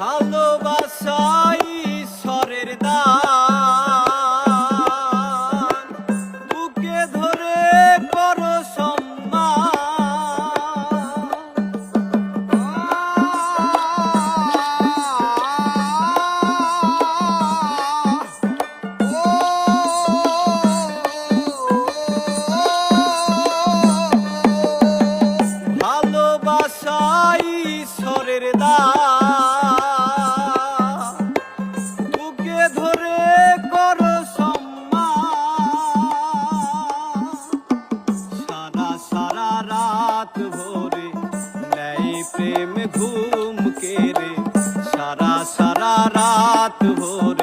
ভালোবাসাই ঈশ্বরের দান, বুকে ধরে করো সম্মান। ভালোবাসাই ঈশ্বরের দান, বুকে ধরে করো সম্মান। সারা সারা রাত ভরে নেই প্রেম ঘুম কেড়ে, সারা সারা রাত ভরে